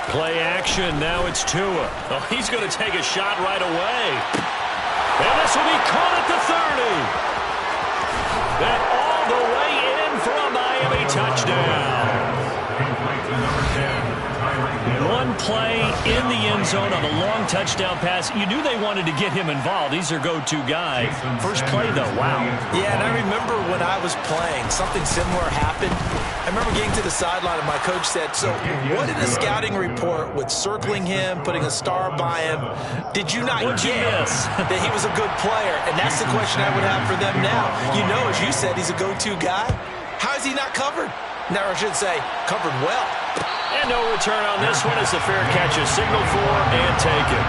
Play action, now it's Tua. Oh, he's going to take a shot right away. And this will be caught at the 30. And all the way in for a Miami touchdown. One play in the end zone on a long touchdown pass. You knew they wanted to get him involved. He's their go-to guy. First play, though, wow. Yeah, and I remember when I was playing, something similar happened. I remember getting to the sideline and my coach said, so what did the scouting report with circling him, putting a star by him, did you not get that he was a good player? And that's the question I would have for them now. You know, as you said, he's a go-to guy. How is he not covered? Now, I should say, covered well. And no return on this one as the fair catch is signaled for and taken.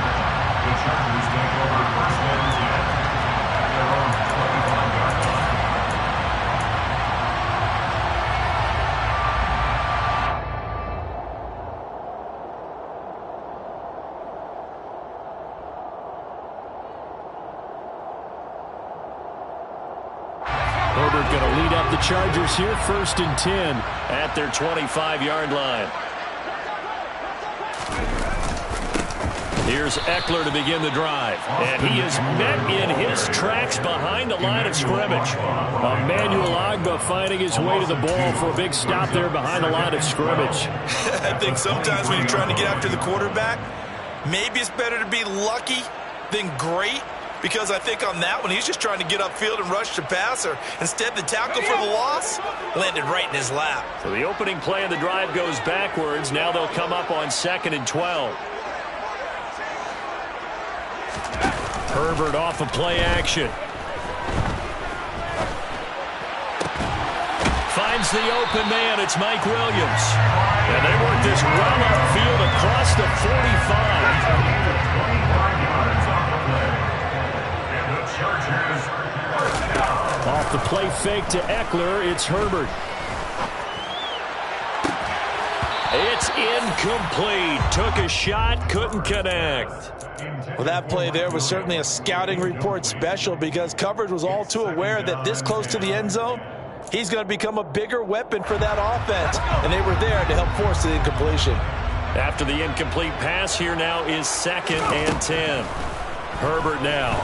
The Chargers take over first and 10 at their own 25-yard line. Herbert going to lead up the Chargers here, first and 10 at their 25-yard line. Here's Eckler to begin the drive. And he is met in his tracks behind the line of scrimmage. Emmanuel Ogbah finding his way to the ball for a big stop there behind the line of scrimmage. I think sometimes when you're trying to get after the quarterback, maybe it's better to be lucky than great. Because I think on that one, he's just trying to get upfield and rush the passer. Instead, the tackle for the loss landed right in his lap. So the opening play of the drive goes backwards. Now they'll come up on 2nd and 12. Herbert off of play action. Finds the open man. It's Mike Williams. And they work this well upfield across the 45. Off the play fake to Eckler, it's Herbert. It's incomplete. Took a shot, couldn't connect. Well, that play there was certainly a scouting report special because coverage was all too aware that this close to the end zone, he's going to become a bigger weapon for that offense. And they were there to help force the incompletion. After the incomplete pass, here now is 2nd and 10. Herbert now.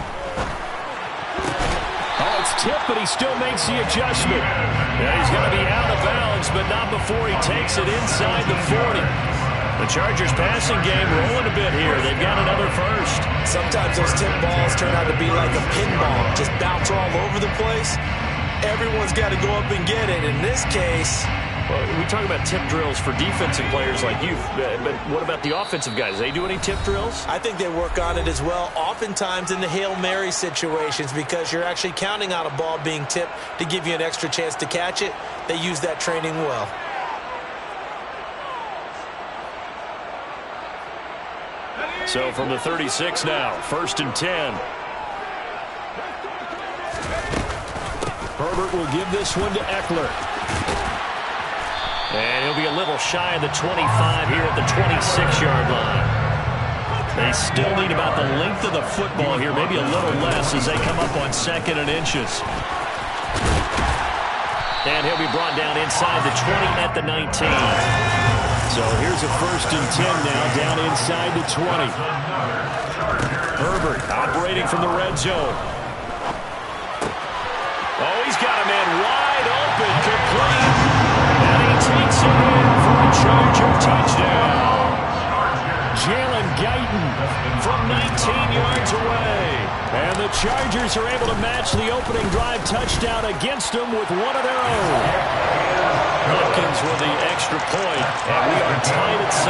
Oh, it's tipped, but he still makes the adjustment. Yeah, he's going to be out of bounds, but not before he takes it inside the 40. The Chargers passing game rolling a bit here. They've got another first. Sometimes those tip balls turn out to be like a pinball, just bounce all over the place. Everyone's got to go up and get it. In this case, well, we talk about tip drills for defensive players like you, but what about the offensive guys? They do any tip drills? I think they work on it as well, oftentimes in the Hail Mary situations, because you're actually counting on a ball being tipped to give you an extra chance to catch it. They use that training well. So from the 36 now, 1st and 10. Herbert will give this one to Eckler. And he'll be a little shy of the 25 here at the 26-yard line. They still need about the length of the football here, maybe a little less as they come up on 2nd and inches. And he'll be brought down inside the 20 at the 19. So here's a 1st and 10 now, down inside the 20. Herbert operating from the red zone. Oh, he's got a man wide open, complete. And he takes it in for a Charger touchdown. Jalen Guyton from 19 yards away. And the Chargers are able to match the opening drive touchdown against them with one of their own. Hopkins with the extra point, and we are tied at 7.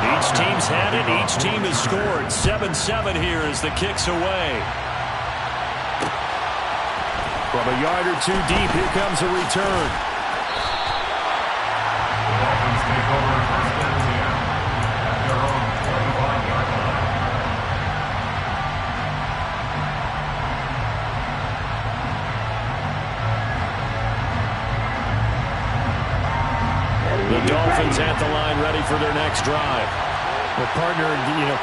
Each team's had it. Each team has scored. 7-7 here as the kick's away. From a yard or two deep, here comes a return. The Dolphins take over 1st and 10 at their own 25-yard line. The Dolphins at the line, ready for their next drive. Well, partner,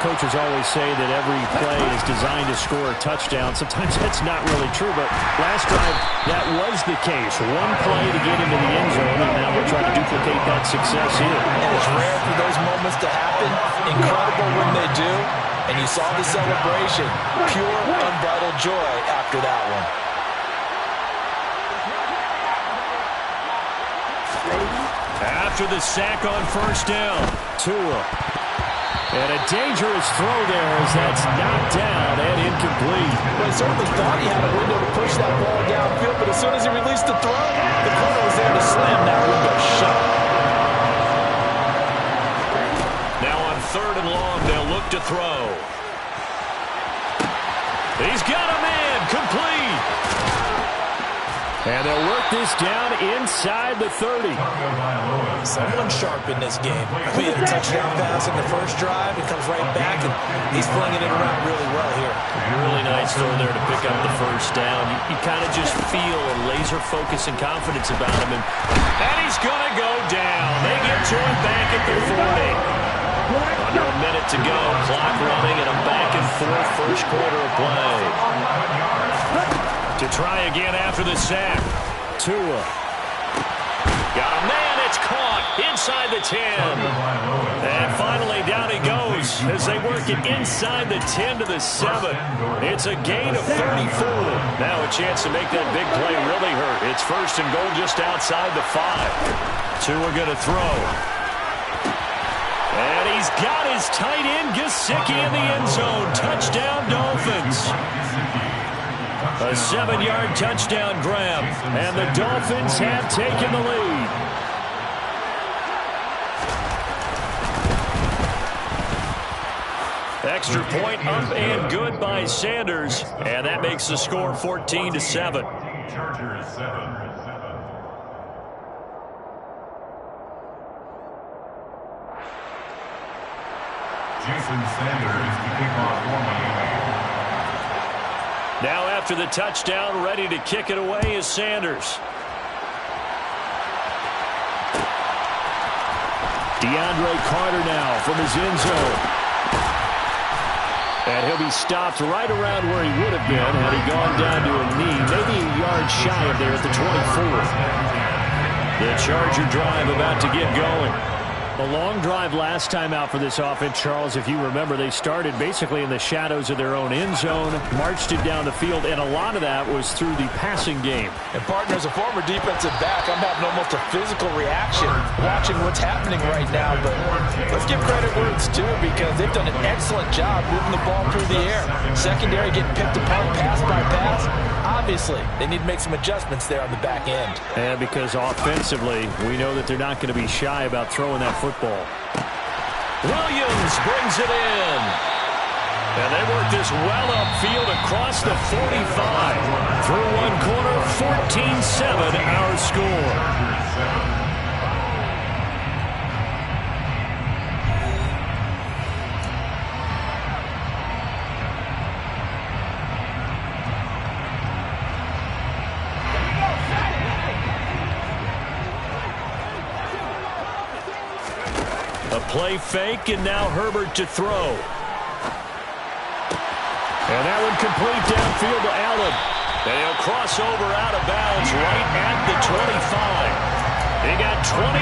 coaches always say that every play is designed to score a touchdown. Sometimes that's not really true, but last drive, that was the case. One play to get into the end zone, and now we'll try to duplicate that success here. And it's rare for those moments to happen. Incredible when they do. And you saw the celebration. Pure, unbridled joy after that one. After the sack on first down, Tua. And a dangerous throw there as that's knocked down and incomplete. Well, he certainly thought he had a window to push that ball downfield, but as soon as he released the throw, the corner was there to slam that window shut. Now on 3rd and long, they'll look to throw. He's got a man, complete. And they'll work this down inside the 30. Someone sharp in this game. We had a touchdown pass in the first drive. He comes right back, and he's flinging it around really well here. Really nice throw there to pick up the first down. You kind of just feel a laser focus and confidence about him. And he's going to go down. They get to him back at the 40. Under a minute to go. Clock running, and a back and forth first quarter of play. To try again after the sack. Tua. Got a man, it's caught inside the 10. And finally down he goes as they work it inside the 10 to the 7. It's a gain of 34. Now a chance to make that big play really hurt. It's 1st and goal just outside the 5. Tua going to throw. And he's got his tight end Gesicki in the end zone. Touchdown Dolphins. A 7-yard touchdown grab, and the Dolphins have taken the lead. Extra point up and good by Sanders, and that makes the score 14-7. Chargers 7. Jason Sanders to kick off for Miami. Now after the touchdown, ready to kick it away is Sanders. DeAndre Carter now from his end zone. And he'll be stopped right around where he would have been had he gone down to a knee, maybe a yard shy of there at the 24th. The Charger drive about to get going. A long drive last time out for this offense, Charles. If you remember, they started basically in the shadows of their own end zone, marched it down the field, and a lot of that was through the passing game. And, partner, as a former defensive back, I'm having almost a physical reaction watching what's happening right now. But let's give credit where it's due because they've done an excellent job moving the ball through the air. Secondary getting picked apart pass by pass. Obviously, they need to make some adjustments there on the back end. And because offensively, we know that they're not going to be shy about throwing that football. Williams brings it in. And they work this well upfield across the 45. Through one corner, 14-7 our score. A play fake, and now Herbert to throw. And that one complete downfield to Allen. And he'll cross over out of bounds right at the 25. He got 29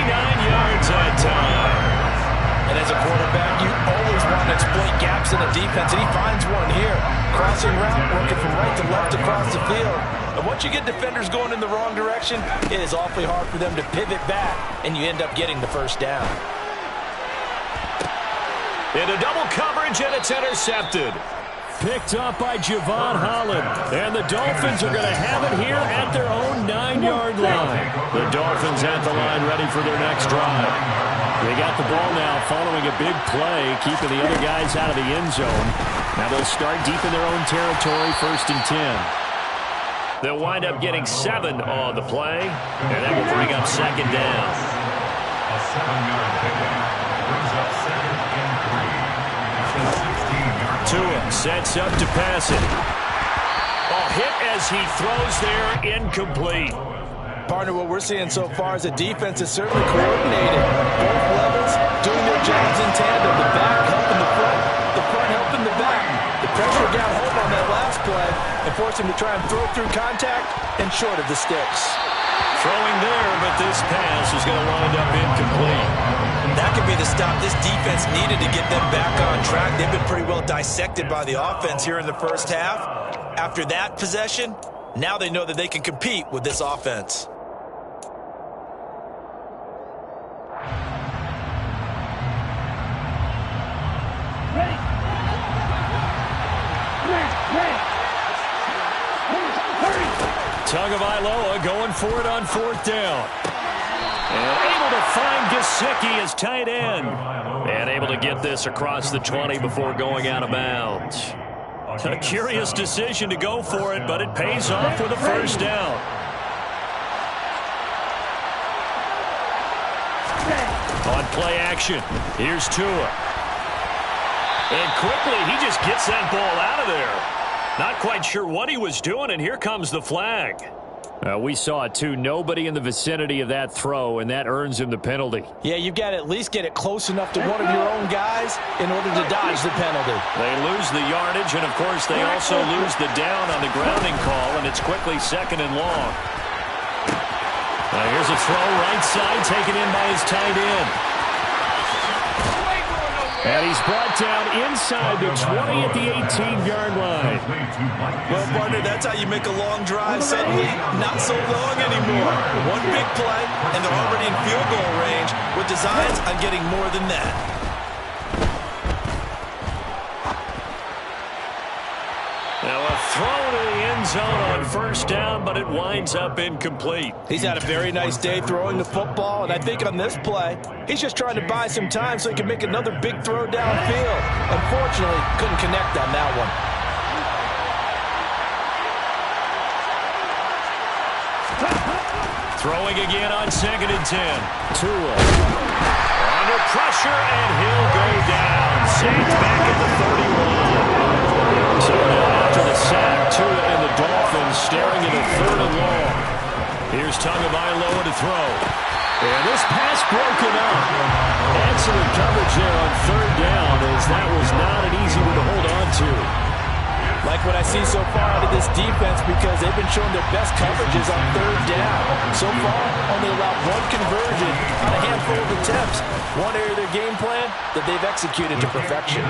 yards that time. And as a quarterback, you always want to exploit gaps in the defense, and he finds one here. Crossing route, working from right to left across the field. And once you get defenders going in the wrong direction, it is awfully hard for them to pivot back, and you end up getting the first down. Into double coverage, and it's intercepted. Picked up by Javon Holland. And the Dolphins are going to have it here at their own 9-yard line. The Dolphins at the line ready for their next drive. They got the ball now following a big play, keeping the other guys out of the end zone. Now they'll start deep in their own territory, 1st and 10. They'll wind up getting 7 on the play, and that will bring up 2nd down. A 7-yard pickup brings up 2nd and 3. Tua sets up to pass it. Hit as he throws there, incomplete. Partner, what we're seeing so far is the defense is certainly coordinated. Both levels doing their jobs in tandem. The back force him to try and throw through contact and short of the sticks. Throwing there, but this pass is going to wind up incomplete. That could be the stop this defense needed to get them back on track. They've been pretty well dissected by the offense here in the first half. After that possession, now they know that they can compete with this offense. Tagovailoa going for it on fourth down. And able to find Gesicki as tight end. And able to get this across the 20 before going out of bounds. A curious decision to go for it, but it pays off with a first down. On play action, here's Tua. And quickly, he just gets that ball out of there. Not quite sure what he was doing, and here comes the flag. We saw it, too. Nobody in the vicinity of that throw, and that earns him the penalty. Yeah, you've got to at least get it close enough to one of your own guys in order to dodge the penalty. They lose the yardage, and, of course, they also lose the down on the grounding call, and it's quickly second and long. Now here's a throw right side taken in by his tight end. And he's brought down inside the 20 at the 18-yard line. Well, partner, that's how you make a long drive suddenly not so long anymore. One big play, and they're already in field goal range with designs on getting more than that. Now a throw to the end zone on first down, but it winds up incomplete. He's had a very nice day throwing the football, and I think on this play, he's just trying to buy some time so he can make another big throw downfield. Unfortunately, couldn't connect on that one. Throwing again on 2nd and 10. Tua. Under pressure, and he'll go down. Saved back at the 31. So now after the sack, Tua and the Dolphins staring at a 3rd and long. Here's Tagovailoa to throw. And this pass broken up. Excellent coverage there on 3rd down, as that was not an easy one to hold on to. Like what I see so far out of this defense, because they've been showing their best coverages on 3rd down. So far, only allowed one conversion on a handful of attempts. One area of their game plan that they've executed to perfection.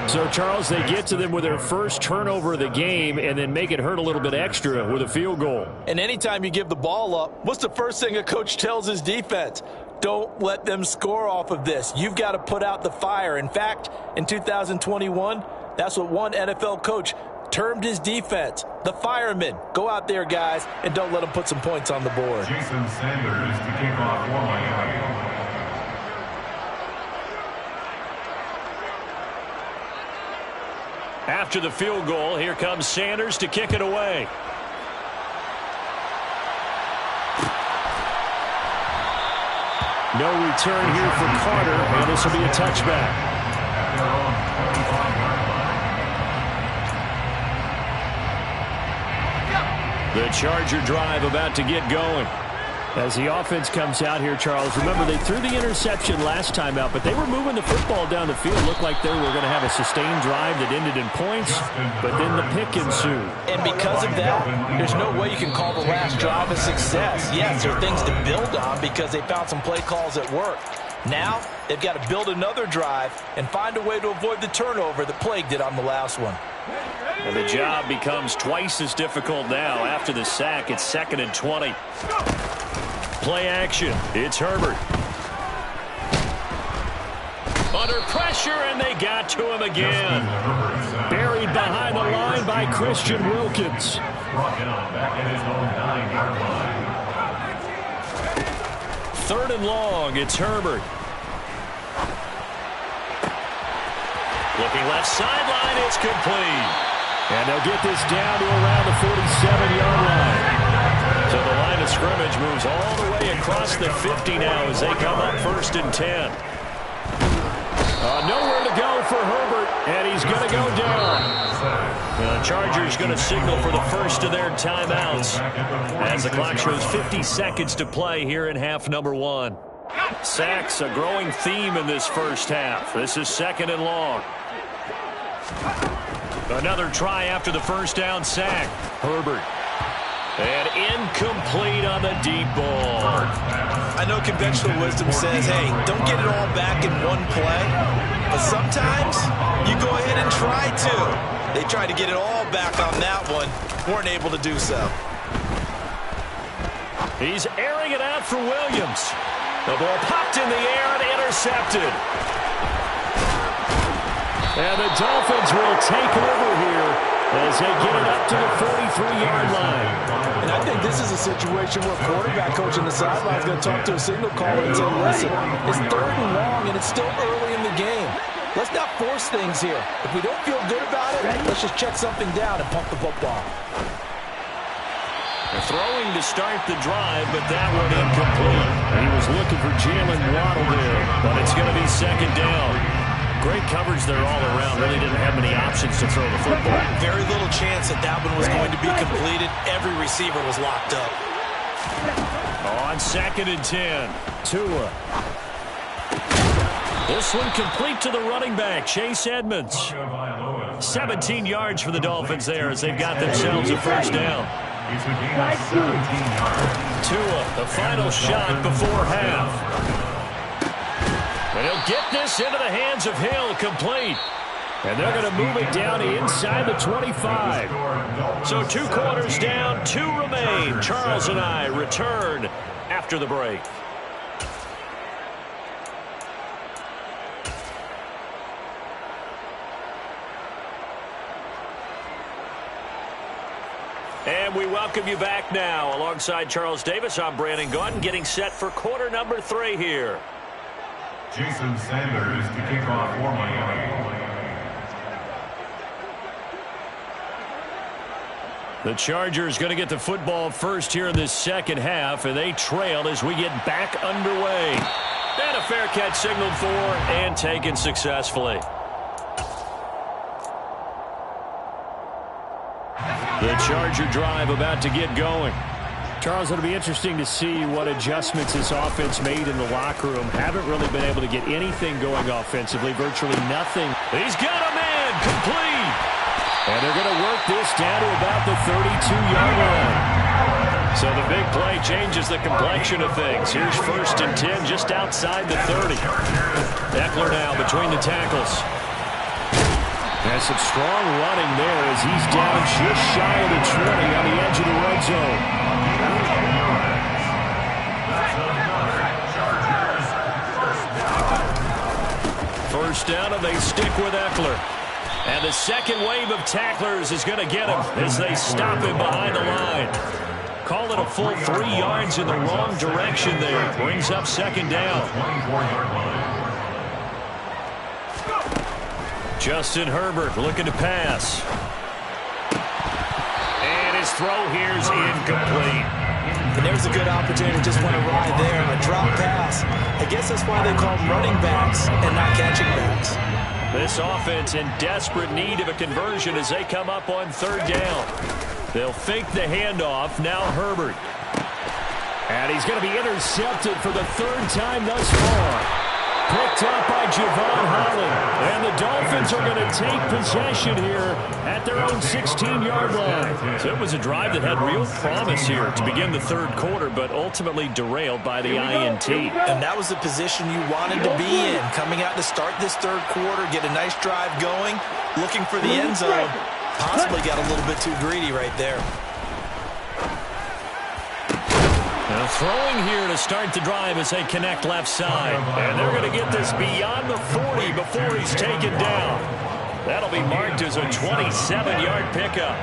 So, Charles, they get to them with their first turnover of the game and then make it hurt a little bit extra with a field goal. And anytime you give the ball up, what's the first thing a coach tells his defense? Don't let them score off of this. You've got to put out the fire. In fact, in 2021, that's what one NFL coach termed his defense, the firemen. Go out there, guys, and don't let them put some points on the board. Jason Sanders to kick off for Miami. After the field goal, here comes Sanders to kick it away. No return here for Carter, and this will be a touchback. The Charger drive about to get going. As the offense comes out here, Charles, remember they threw the interception last time out, but they were moving the football down the field. Looked like they were going to have a sustained drive that ended in points, but then the pick ensued. And because of that, there's no way you can call the last drive a success. Yes, there are things to build on because they found some play calls that worked. Now, they've got to build another drive and find a way to avoid the turnover that plagued it on the last one. And the job becomes twice as difficult now. After the sack, it's 2nd and 20. Play action. It's Herbert. Under pressure, and they got to him again. Buried behind the line by Christian Wilkins. Brought down back at his own 9-yard line. 3rd and long. It's Herbert. Looking left sideline. It's complete. And they'll get this down to around the 47-yard line. So the line of scrimmage moves all the way across the 50 now as they come up 1st and 10. Nowhere to go for Herbert, and he's going to go down. The Chargers going to signal for the first of their timeouts as the clock shows 50 seconds to play here in half number 1. Sacks, a growing theme in this first half. This is 2nd and long. Another try after the first down sack. Herbert. And incomplete on the deep ball. I know conventional wisdom says, hey, don't get it all back in one play. But sometimes you go ahead and try to. They tried to get it all back on that one. Weren't able to do so. He's airing it out for Williams. The ball popped in the air and intercepted. And the Dolphins will take over here as they get it up to the 43-yard line. And I think this is a situation where quarterback coach on the sideline is going to talk to a signal caller and say, listen, it's 3rd and long and it's still early in the game. Let's not force things here. If we don't feel good about it, let's just check something down and pump the football. They're throwing to start the drive, but that one incomplete. He was looking for Jalen Waddle there, but it's going to be 2nd down. Great coverage there all around. Really didn't have many options to throw the football. Very little chance that that one was going to be completed. Every receiver was locked up. On 2nd and 10, Tua. This one complete to the running back, Chase Edmonds. 17 yards for the Dolphins there as they've got themselves a first down. Tua, the final shot before half. And he'll get this into the hands of Hill, complete. And they're going to move it down inside the 25. So 2 quarters down, 2 remain. Charles and I return after the break. And we welcome you back now. Alongside Charles Davis, I'm Brandon Gaudin, getting set for quarter number 3 here. Jason Sanders to kick off for Miami. The Chargers going to get the football first here in this second half, and they trail as we get back underway. And a fair catch signaled for and taken successfully. The Charger drive about to get going. Charles, it'll be interesting to see what adjustments this offense made in the locker room. Haven't really been able to get anything going offensively, virtually nothing. He's got a man, complete. And they're going to work this down to about the 32-yard line. So the big play changes the complexion of things. Here's 1st and 10 just outside the 30. Eckler now between the tackles. Has some strong running there as he's down just shy of the 20 on the edge of the red zone. First down, and they stick with Eckler. And the second wave of tacklers is going to get him as they stop him behind the line. Call it a full 3 yards in the wrong direction there. Brings up 2nd down. Justin Herbert looking to pass. And his throw here is incomplete. And there's a good opportunity to just want to ride there on a drop pass. I guess that's why they call them running backs and not catching backs. This offense in desperate need of a conversion as they come up on 3rd down. They'll fake the handoff. Now Herbert. And he's going to be intercepted for the 3rd time thus far. Picked up by Javon Holland. And the Dolphins are going to take possession here at their own 16-yard line. So it was a drive that had real promise here to begin the 3rd quarter, but ultimately derailed by the INT. And that was the position you wanted to be in. Coming out to start this 3rd quarter, get a nice drive going, looking for the end zone. Possibly got a little bit too greedy right there. Now throwing here to start the drive as they connect left side. And they're going to get this beyond the 40 before he's taken down. That'll be marked as a 27-yard pickup.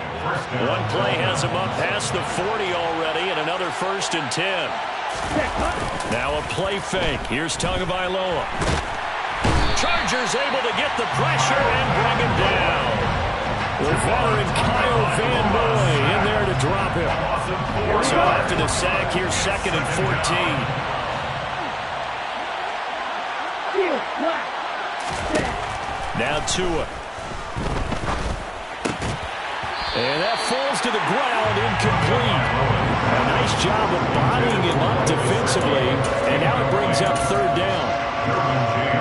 One play has him up past the 40 already, and another 1st and 10. Now a play fake. Here's Tagovailoa. Chargers able to get the pressure and bring him down. With veteran Kyle Van Noy in there to drop him. So after the sack, here's 2nd and 14. Now Tua. And that falls to the ground, incomplete. A nice job of bodying him up defensively, and now it brings up 3rd down.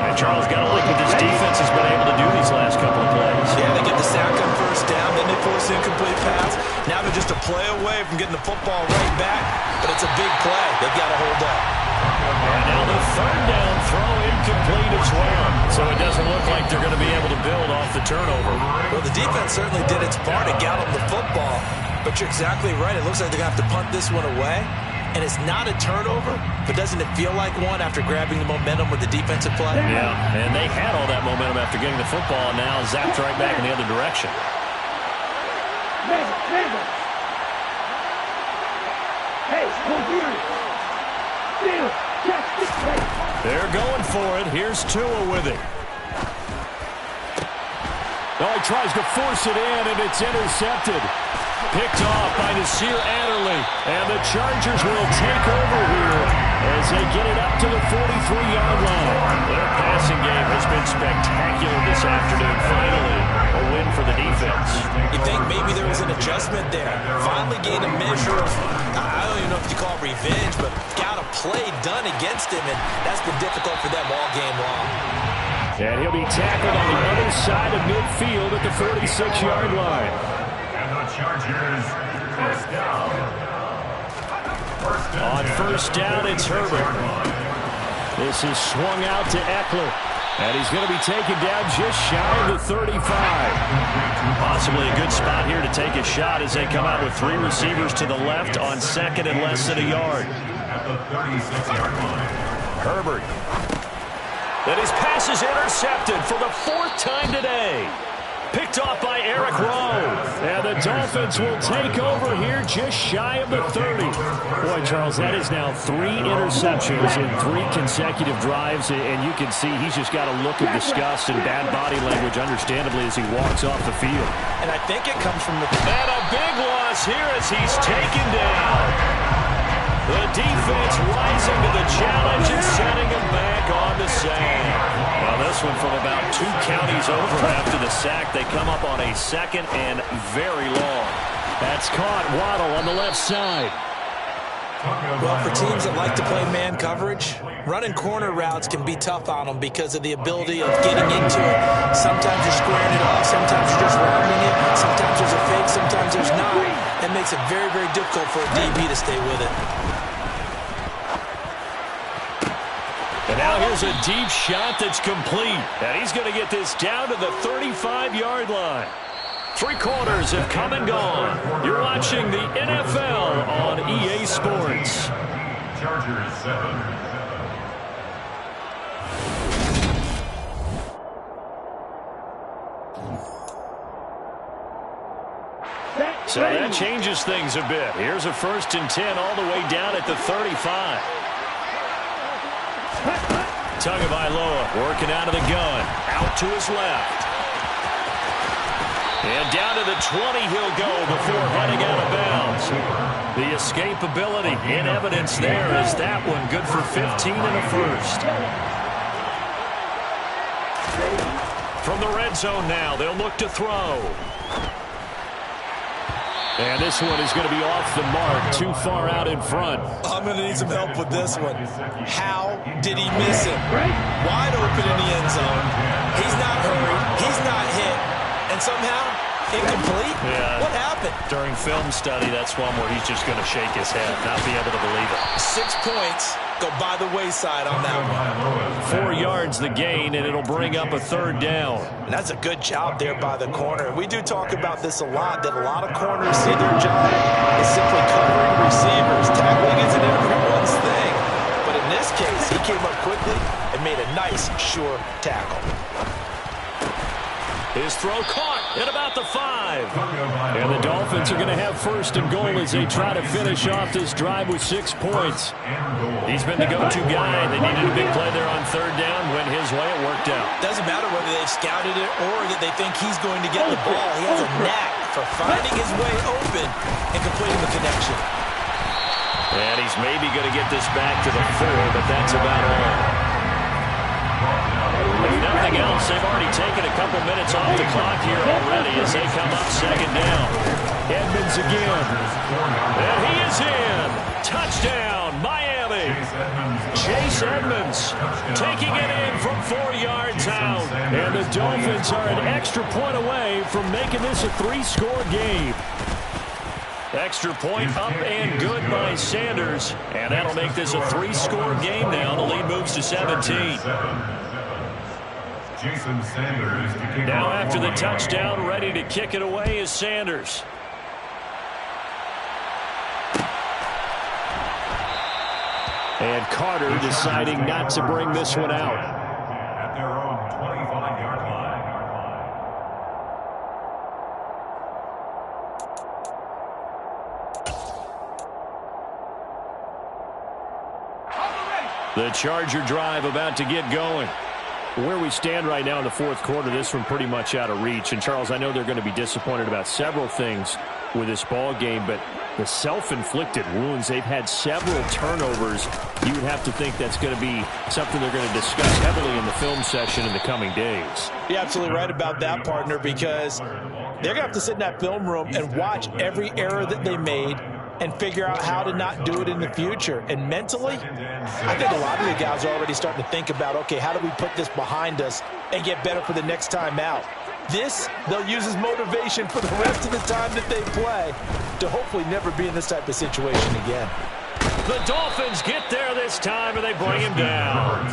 And Charles, got to look what this defense has been able to do these last couple of plays. Yeah, they get the sack on 1st play away from getting the football right back, but it's a big play. They've got to hold up. And now the third down throw incomplete as well. So it doesn't look like they're going to be able to build off the turnover. Well, the defense certainly did its part to get them the football, but you're exactly right. It looks like they're going to have to punt this one away. And it's not a turnover, but doesn't it feel like one after grabbing the momentum with the defensive play? Yeah, and they had all that momentum after getting the football, and now zapped right back in the other direction. They're going for it. Here's Tua with it. Oh, he tries to force it in, and it's intercepted. Picked off by Nasir Adderley. And the Chargers will take over here as they get it up to the 43-yard line. Their passing game has been spectacular this afternoon. Finally, a win for the defense. You think maybe there was an adjustment there. Finally gained a measure of, I don't even know if you call it revenge, but got a play done against him, and that's been difficult for them all game long. And he'll be tackled on the other side of midfield at the 46-yard line. Chargers, first down. On first down, it's Herbert. This is swung out to Eckler. And he's going to be taken down just shy of the 35. Possibly a good spot here to take a shot as they come out with three receivers to the left on second and less than a yard. At the 36-yard line. Herbert. And his pass is intercepted for the fourth time today. Picked off by Eric Rowe. And the Dolphins will take over here just shy of the 30. Boy, Charles, that is now 3 interceptions in 3 consecutive drives. And you can see he's just got a look of disgust and bad body language, understandably, as he walks off the field. And I think it comes from the... And a big loss here as he's taken down. The defense rising to the challenge and sending him back on the sack. Well, this one from about 2 counties over after the sack. They come up on a second and very long. That's caught. Waddle on the left side. Well, for teams that like to play man coverage, running corner routes can be tough on them because of the ability of getting into it. Sometimes you're squaring it off. Sometimes you're just rounding it. Sometimes there's a fake. Sometimes there's not. It makes it very, very difficult for a DB to stay with it. And now here's a deep shot that's complete. And he's going to get this down to the 35-yard line. 3 quarters have come and gone. You're watching the NFL on EA Sports. Chargers 7. So that changes things a bit. Here's a 1st and 10 all the way down at the 35. Tagovailoa working out of the gun. Out to his left. And down to the 20 he'll go before heading out of bounds. The escapability in evidence there is that one good for 15 and a first. From the red zone now, they'll look to throw. And this one is going to be off the mark, too far out in front. I'm going to need some help with this one. How did he miss him? Wide open in the end zone. He's not hurried. He's not hit. And somehow, incomplete? Yeah. What happened? During film study, that's one where he's just going to shake his head, not be able to believe it. 6 points go by the wayside on that one. 4 yards the gain, and it'll bring up a 3rd down. And that's a good job there by the corner. We do talk about this a lot, that a lot of corners see their job is simply covering receivers. Tackling isn't everyone's thing. But in this case, he came up quickly and made a nice, sure tackle. His throw caught at about the 5. And the Dolphins are going to have 1st and goal as they try to finish off this drive with 6 points. He's been the go-to guy. They needed a big play there on 3rd down. Went his way. It worked out. Doesn't matter whether they've scouted it or that they think he's going to get the ball. He has a knack for finding his way open and completing the connection. And he's maybe going to get this back to the 4, but that's about all. If nothing else, they've already taken a couple minutes off the clock here already as they come up 2nd down. Edmonds again. And he is in. Touchdown, Miami. Chase Edmonds taking it in from 4 yards out. And the Dolphins are an extra point away from making this a 3-score game. Extra point up and good by Sanders. And that'll make this a 3-score game now. The lead moves to 17. Now after the touchdown, ready to kick it away is Sanders. And Carter deciding not to bring this one out. At their own 25-yard line. The Charger drive about to get going. Where we stand right now in the fourth quarter, this one pretty much out of reach. And, Charles, I know they're going to be disappointed about several things with this ball game, but the self-inflicted wounds, they've had several turnovers. You would have to think that's going to be something they're going to discuss heavily in the film session in the coming days. You're absolutely right about that, partner, because they're going to have to sit in that film room and watch every error that they made and figure out how to not do it in the future. And mentally, I think a lot of the guys are already starting to think about, okay, how do we put this behind us and get better for the next time out? This, they'll use as motivation for the rest of the time that they play to hopefully never be in this type of situation again. The Dolphins get there this time, and they bring him down.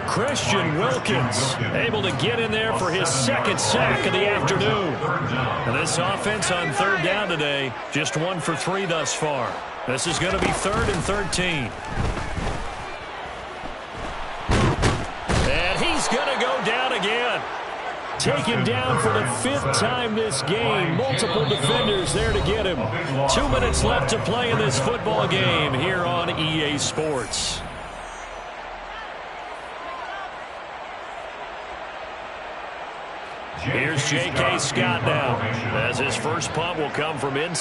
Christian Wilkins able to get in there for his second sack of the afternoon. And this offense on third down today, just 1 for 3 thus far. This is going to be 3rd and 13. And he's going to go down again. Taken down for the 5th time this game. Multiple defenders there to get him. 2 minutes left to play in this football game here on EA Sports. Here's J.K. Scott now, as his first punt will come from inside.